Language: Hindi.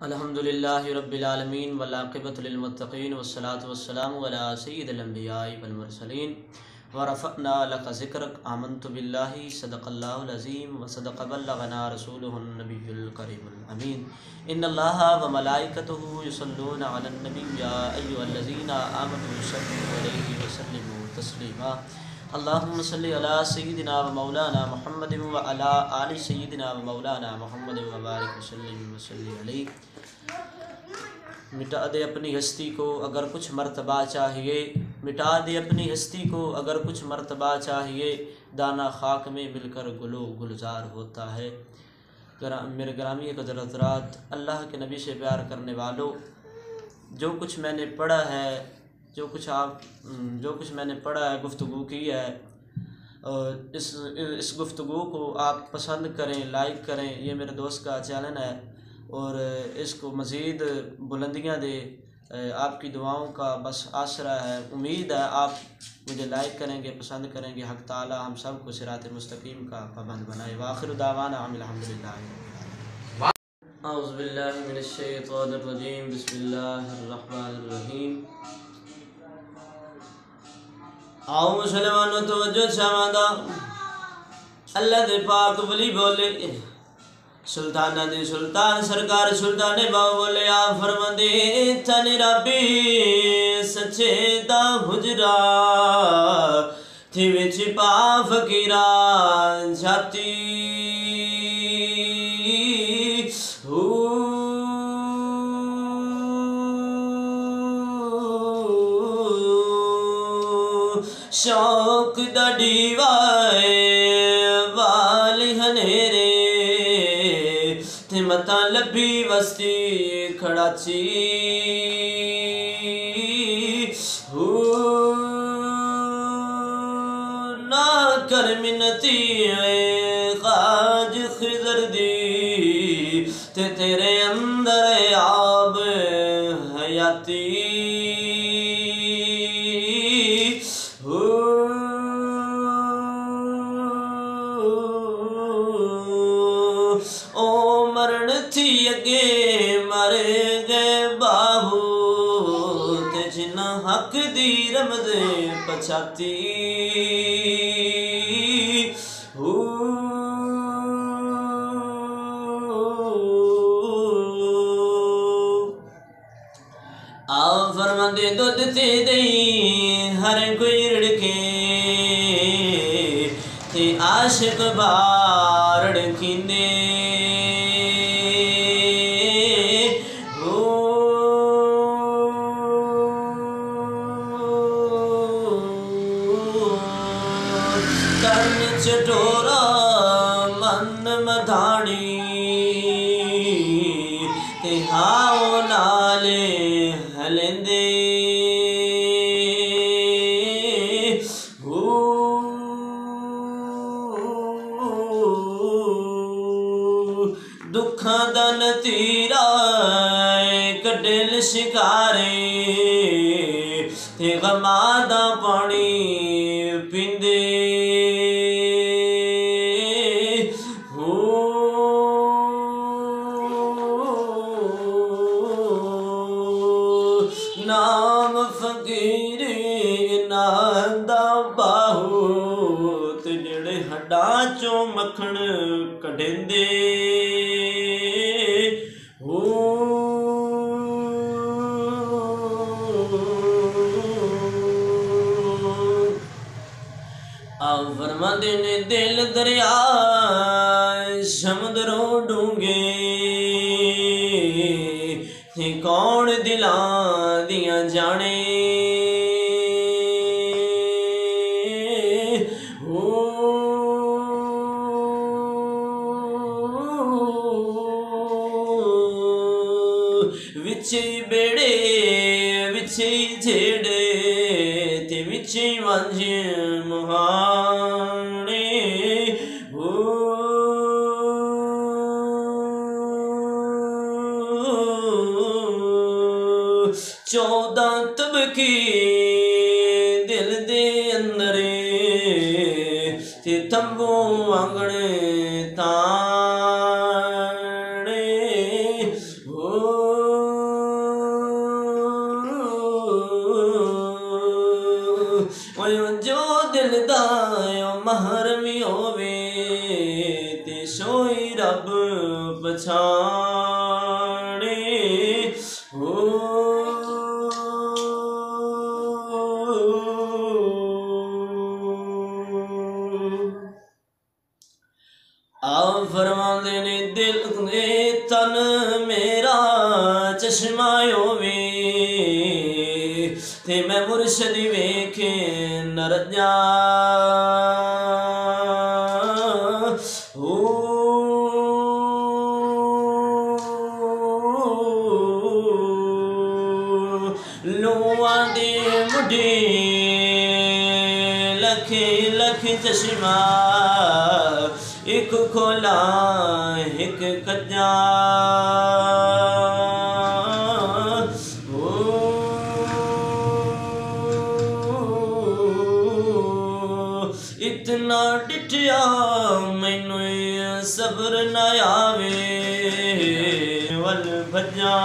अल्हम्दुलिल्लाहि रब्बिल आलमीन वल आक़िबतु लिल मुत्तक़ीन वस्सलातु वस्सलामु अला सय्यिदिल अंबियाइ वल मुरसलीन व रफ़अना लका ज़िक्रक आमन्तु बिल्लाहि सदक़ल्लाहुल अज़ीम व सदक़ बल्लगना रसूलुहुन नबियुल करीमुल अमीन इन्नल्लाहा व मलाइकतुहु युसल्लूना अलन नबी या अय्युहल्लज़ीना आमनु सल्लु अलैहि व सल्लिमू तस्लीमा अल्लाहुम्मा सल्लि अला सय्यिदिना व मौलाना मुहम्मदिन व अला आलि सय्यिदिना व मौलाना मुहम्मदिन व बारिक वसल्लिम व सल्लि अलैहि। मिटा दे अपनी हस्ती को अगर कुछ मर्तबा चाहिए, मिटा दे अपनी हस्ती को अगर कुछ मर्तबा चाहिए, दाना खाक में मिलकर गुलो गुलजार होता है। मेरे ग्रामीण हज़रात, अल्लाह के नबी से प्यार करने वालों, जो कुछ मैंने पढ़ा है, जो कुछ मैंने पढ़ा है, गुफ्तगू की है, इस गुफ्तगू को आप पसंद करें, लाइक करें। ये मेरे दोस्त का चैनल है और इसको मज़ीद बुलंदियाँ दे। आपकी दुआओं का बस आसरा है। उम्मीद है आप मुझे लाइक करेंगे, पसंद करेंगे। हक़ ताला हम सब को सिरात मुस्तकीम का पाबंद बनाए। वाखिर दावाना अल्हम्दुलिल्लाह। औज़ु बिल्लाहि मिनश शैतानिर रजीम। बिस्मिल्लाहिर रहमानिर रहीम। आओ मुसलमानों तवज्जो चाहदा, अल्लाह दे पाक वली बोले, सुल्ताना दे सुल्तान सरकार सुल्ताने बाव बोले, आप फरमांदे तन रबी सच्चे दा हुजरा थी विच पा फकीरा जाती शौक दा दीवाए वाल हनेरे ते मता लभी वस्ती खड़ाची ना कर मिन्नती खाज खिजर दी ते तेरे अंदर आब हयाती मर गए बाहू ते जिन्ना हक दी रमद पछाती आओ फरमांदे दुध ते दई हर कोई रड़के ते आशिक बार रड़कींदे चटोरा मन मधानी ते हाओ नाले हलेंदे दुखा दा नतीरा कड्डल शिकारे ते गमा दा पानी पींदे नाम फकीर नादा बाहू ते जेड़े हड्डा चों मक्खन कढेंदे आओ फरमांदे ने दिल दरिया समुद्रों डूंगे कौन दिलां दियां जाने विचे बेड़े विचे झेड़े ते विचे वंज मुहाने चौदह तबकी दिल दे अंदरे ते तंबू आंगण ताने जो दिल दा महरमी होवे ते सोई रब पछाणे हो। आप फरमांदे ने दिल दे तन मेरा चश्मा होवे ते मैं मुर्शद वेखे न रजा हो। लोआ दे मुढे लखे लख चश्मा एक खोला एक कजा हो। इतना डिठिया मैनू सब्र न आवे वल भजा।